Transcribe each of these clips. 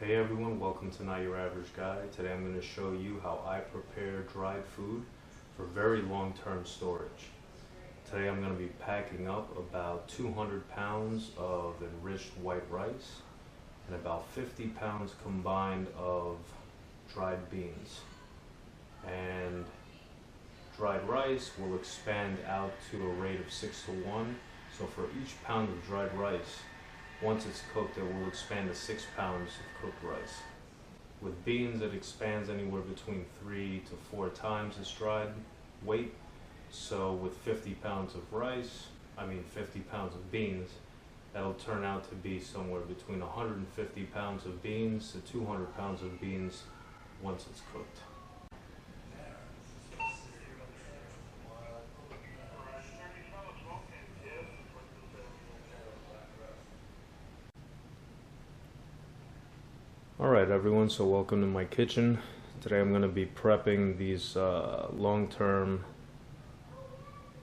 Hey everyone, welcome to Not Your Average Guy. Today I'm going to show you how I prepare dried food for very long-term storage. Today I'm going to be packing up about 200 pounds of enriched white rice and about 50 pounds combined of dried beans. And dried rice will expand out to a rate of 6:1. So for each pound of dried rice, once it's cooked, it will expand to 6 pounds of cooked rice. With beans, it expands anywhere between 3 to 4 times its dried weight. So with 50 pounds of 50 pounds of beans, that'll turn out to be somewhere between 150 pounds of beans to 200 pounds of beans once it's cooked. Alright everyone, so welcome to my kitchen. Today I'm going to be prepping these long-term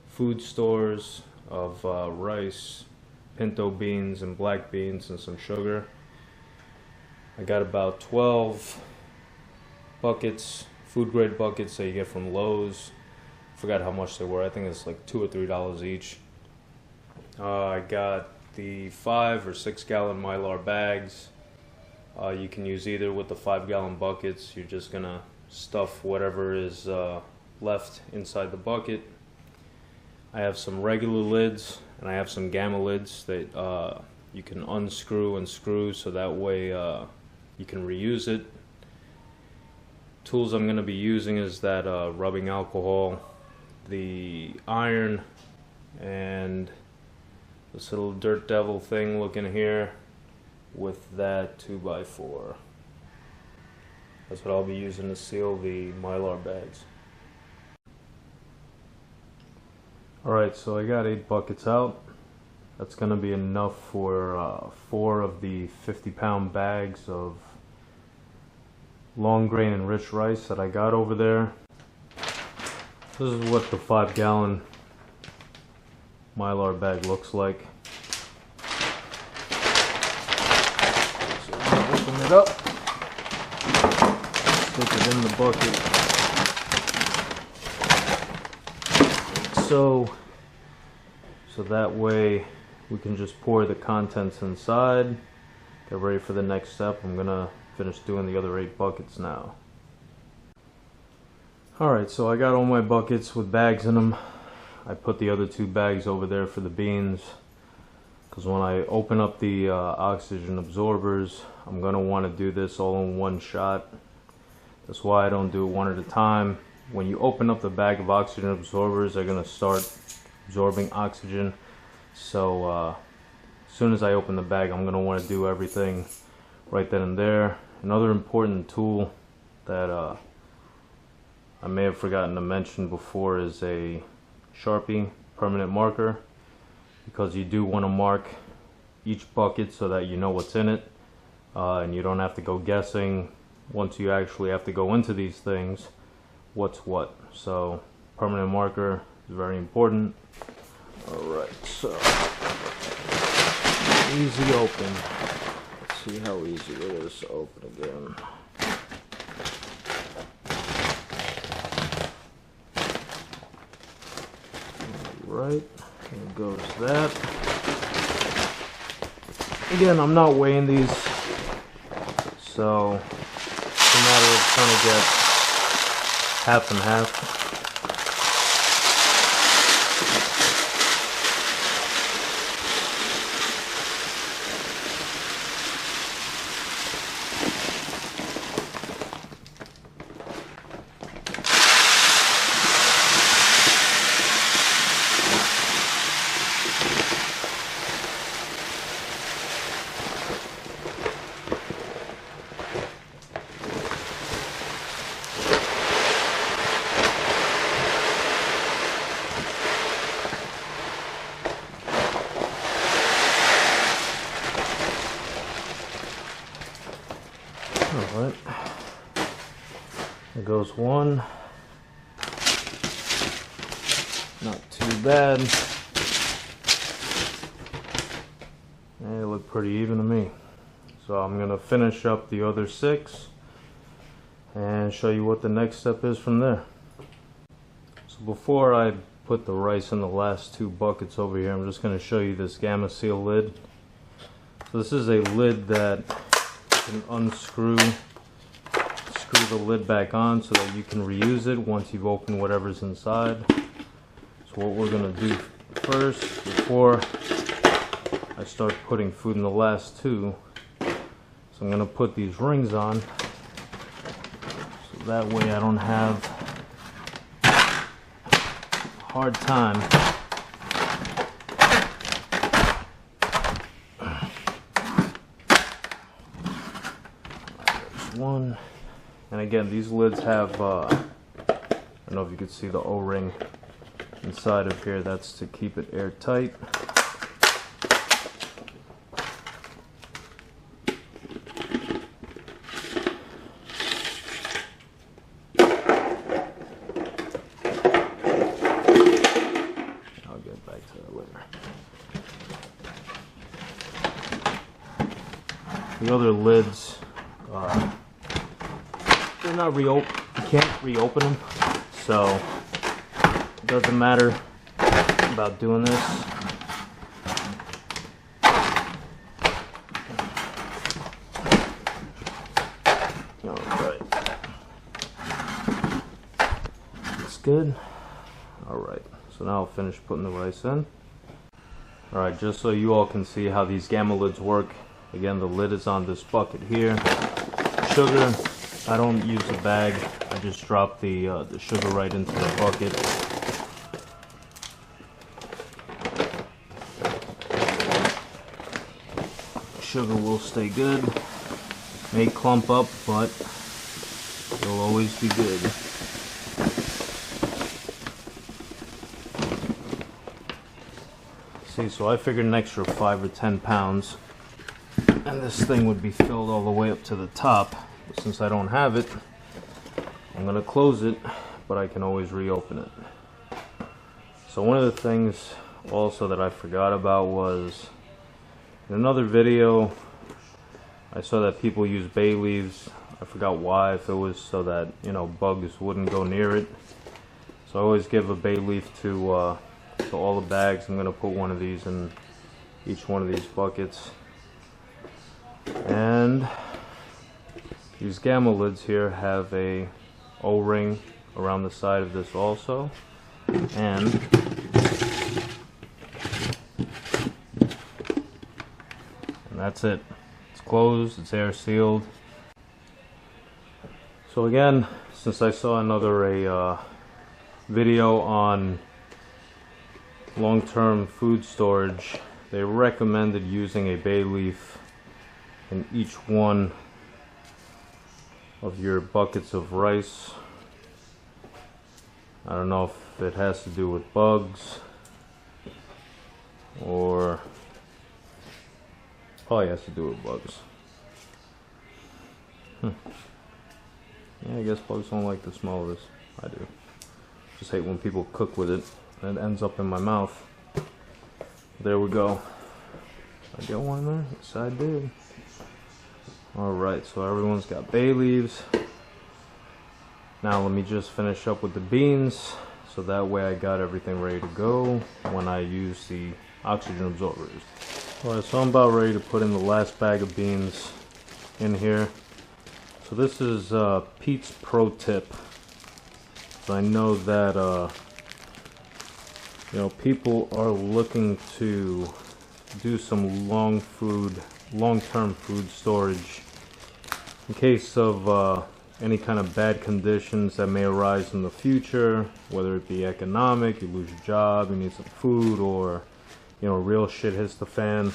food stores of rice, pinto beans, and black beans, and some sugar. I got about 12 buckets, food grade buckets that you get from Lowe's. Forgot how much they were. I think it's like $2 or $3 each. I got the 5 or 6 gallon Mylar bags. You can use either with the 5-gallon buckets. You're just gonna stuff whatever is left inside the bucket. I have some regular lids and I have some gamma lids that you can unscrew and screw, so that way you can reuse it. Tools I'm gonna be using is that rubbing alcohol, the iron, and this little dirt devil thing looking here with that 2x4. That's what I'll be using to seal the Mylar bags. Alright, so I got 8 buckets out. That's going to be enough for 4 of the 50-pound bags of long grain enriched rice that I got over there. This is what the 5-gallon Mylar bag looks like. Open it up, stick it in the bucket, so that way we can just pour the contents inside. Get ready for the next step. I'm gonna finish doing the other 8 buckets now. Alright, so I got all my buckets with bags in them. I put the other 2 bags over there for the beans, because when I open up the oxygen absorbers, I'm going to want to do this all in one shot. That's why I don't do it one at a time. When you open up the bag of oxygen absorbers, they're going to start absorbing oxygen. So as soon as I open the bag, I'm going to want to do everything right then and there. Another important tool that I may have forgotten to mention before is a Sharpie permanent marker, because you do want to mark each bucket so that you know what's in it, and you don't have to go guessing once you actually have to go into these things what's what. So permanent marker is very important. Alright, so easy open. Let's see how easy it is to open again. Alright, there goes that. Again, I'm not weighing these, so it's a matter of trying to get half and half. Alright, there goes one. Not too bad. They look pretty even to me. So I'm gonna finish up the other 6 and show you what the next step is from there. So before I put the rice in the last 2 buckets over here, I'm just gonna show you this Gamma Seal lid. So this is a lid that you can unscrew, screw the lid back on so that you can reuse it once you've opened whatever's inside. So what we're gonna do first, before I start putting food in the last 2, so I'm gonna put these rings on, so that way I don't have a hard time one. And again, these lids have I don't know if you can see the O-ring inside of here. That's to keep it airtight. I'll get back to that later. The other lids, they're not you can't reopen them, so it doesn't matter about doing this. Alright. That's good. Alright, so now I'll finish putting the rice in. Alright, just so you all can see how these Gamma lids work. Again, the lid is on this bucket here. Sugar, I don't use a bag. I just drop the sugar right into the bucket. Sugar will stay good. May clump up, but it'll always be good. See, so I figured an extra 5 or 10 pounds. And this thing would be filled all the way up to the top. But since I don't have it, I'm going to close it, but I can always reopen it. So one of the things also that I forgot about was, in another video, I saw that people use bay leaves. I forgot why, if it was so that, you know, bugs wouldn't go near it. So I always give a bay leaf to all the bags. I'm going to put one of these in each one of these buckets. And these Gamma lids here have a O-ring around the side of this also, and that's it. It's closed, it's air sealed. So again, since I saw another video on long-term food storage, they recommended using a bay leaf in each one of your buckets of rice. I don't know if it has to do with bugs or probably has to do with bugs. Yeah, I guess bugs don't like the smell of this. I do. Just hate when people cook with it and it ends up in my mouth. There we go. Did I get one there? Yes, I did. Alright, so everyone's got bay leaves. Now let me just finish up with the beans, so that way I got everything ready to go when I use the oxygen absorbers. Alright, so I'm about ready to put in the last bag of beans in here. So this is Pete's pro tip. So I know that you know, people are looking to do some long-term food storage in case of any kind of bad conditions that may arise in the future, whether it be economic, you lose your job, you need some food, or, you know, real shit hits the fan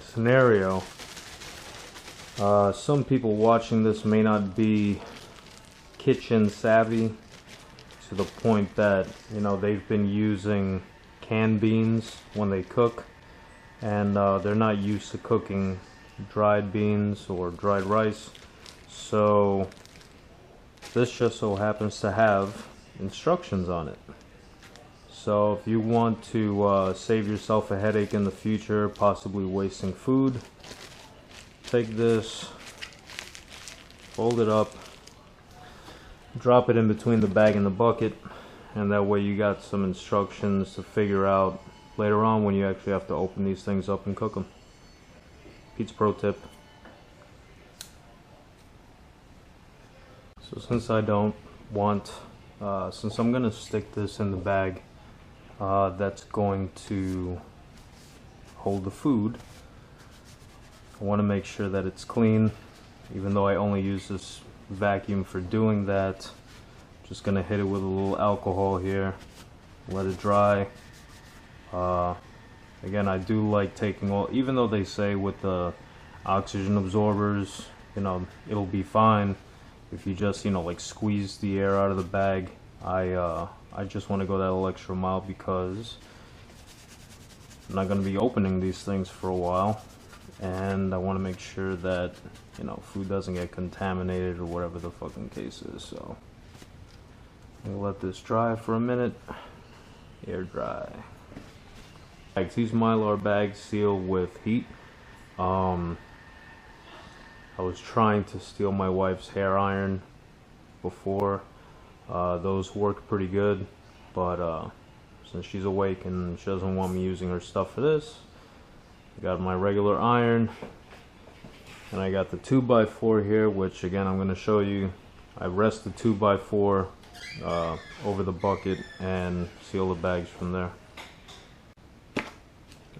scenario. Some people watching this may not be kitchen savvy to the point that, you know, they've been using canned beans when they cook, and they're not used to cooking dried beans or dried rice. So this just so happens to have instructions on it. So if you want to save yourself a headache in the future, possibly wasting food, take this, fold it up, drop it in between the bag and the bucket, and that way you got some instructions to figure out later on when you actually have to open these things up and cook them. Pete's pro tip. So since I don't want, since I'm gonna stick this in the bag that's going to hold the food, I want to make sure that it's clean. Even though I only use this vacuum for doing that, just gonna hit it with a little alcohol here, let it dry. Again, I do like taking all, even though they say with the oxygen absorbers, you know, it'll be fine if you just, you know, like squeeze the air out of the bag. I just want to go that little extra mile because I'm not going to be opening these things for a while, and I want to make sure that, you know, food doesn't get contaminated or whatever the fucking case is. So I'm gonna let this dry for a minute. Air dry. These Mylar bags seal with heat. I was trying to steal my wife's hair iron before. Those work pretty good, but since she's awake and she doesn't want me using her stuff for this, I got my regular iron, and I got the 2x4 here, which again I'm going to show you. I rest the 2x4 over the bucket and seal the bags from there.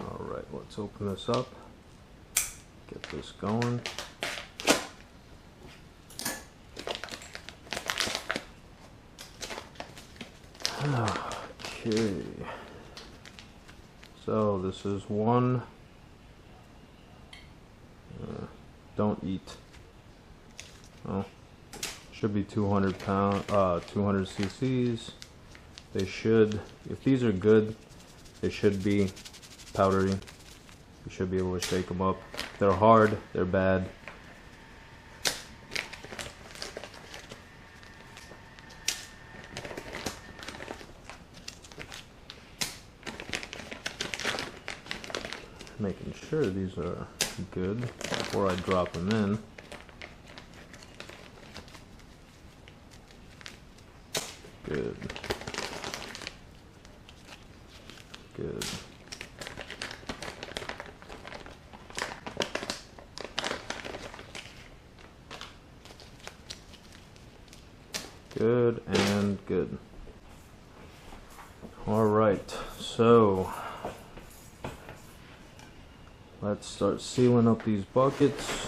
Alright, let's open this up, get this going. Okay, so this is one. Don't eat. Oh, should be 200 cc's. They should, if these are good, they should be powdery. You should be able to shake them up. If they're hard, they're bad. Making sure these are good before I drop them in. Good. Good. Good and good. All right, so let's start sealing up these buckets.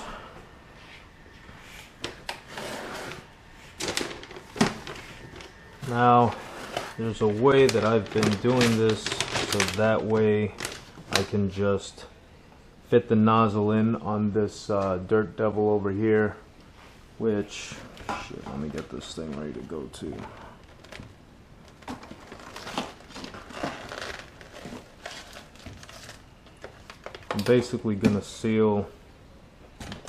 Now, there's a way that I've been doing this so that way I can just fit the nozzle in on this Dirt Devil over here, which, shit, let me get this thing ready to go to. I'm basically gonna seal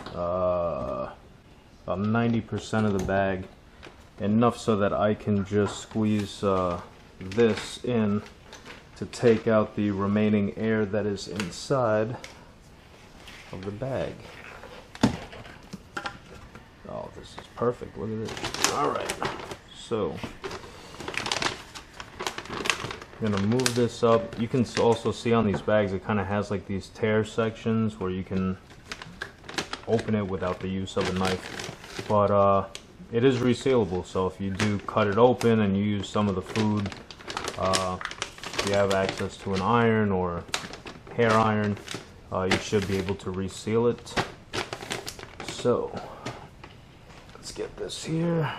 about 90% of the bag, enough so that I can just squeeze this in to take out the remaining air that is inside of the bag. Oh, this is perfect. Look at this. Alright, so I'm gonna move this up. You can also see on these bags it kind of has like these tear sections where you can open it without the use of a knife, but it is resealable, so if you do cut it open and you use some of the food, if you have access to an iron or hair iron, you should be able to reseal it. So let's get this here.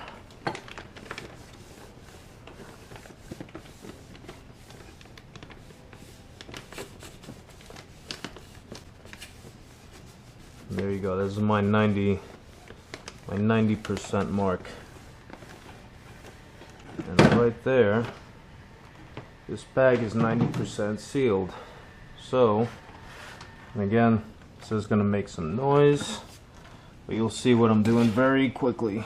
There you go. This is my 90% mark, and right there, this bag is 90% sealed. So, and again, this is going to make some noise, but you'll see what I'm doing very quickly.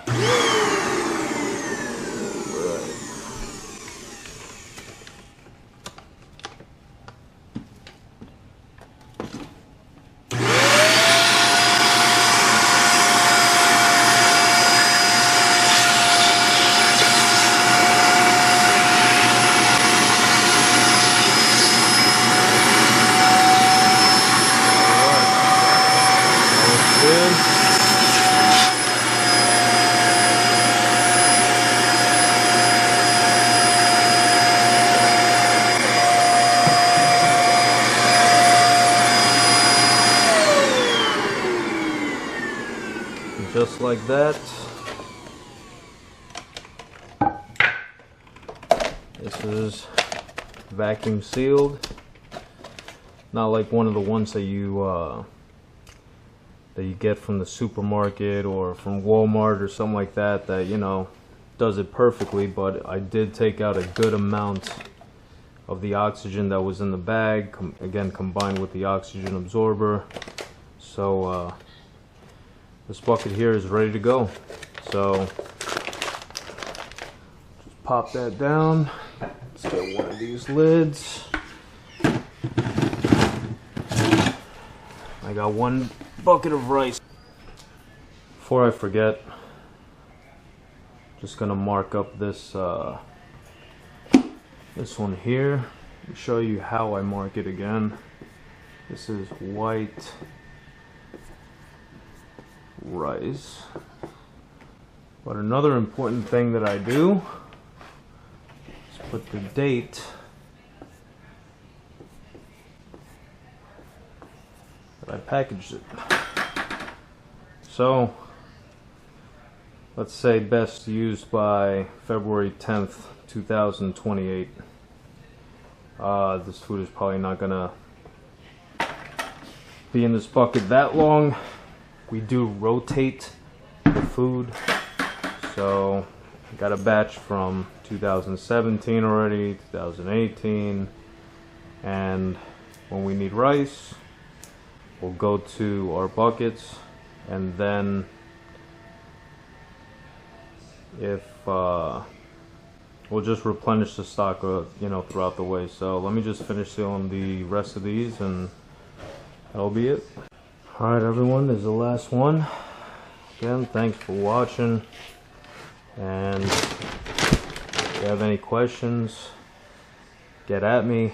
just like that. This is vacuum sealed, not like one of the ones that you get from the supermarket or from Walmart or something like that, that, you know, does it perfectly. But I did take out a good amount of the oxygen that was in the bag, again combined with the oxygen absorber. So this bucket here is ready to go. So just pop that down. Let's get one of these lids. I got one bucket of rice. Before I forget, just gonna mark up this this one here. Let me show you how I mark it again. This is white rice. But another important thing that I do is put the date that I packaged it. So let's say best used by February 10th, 2028. This food is probably not gonna be in this bucket that long. We do rotate the food, so I got a batch from 2017 already, 2018, and when we need rice, we'll go to our buckets, and then if we'll just replenish the stock, you know, throughout the way. So let me just finish sealing the rest of these, and that'll be it. Alright everyone, this is the last one. Again, thanks for watching, and if you have any questions, get at me.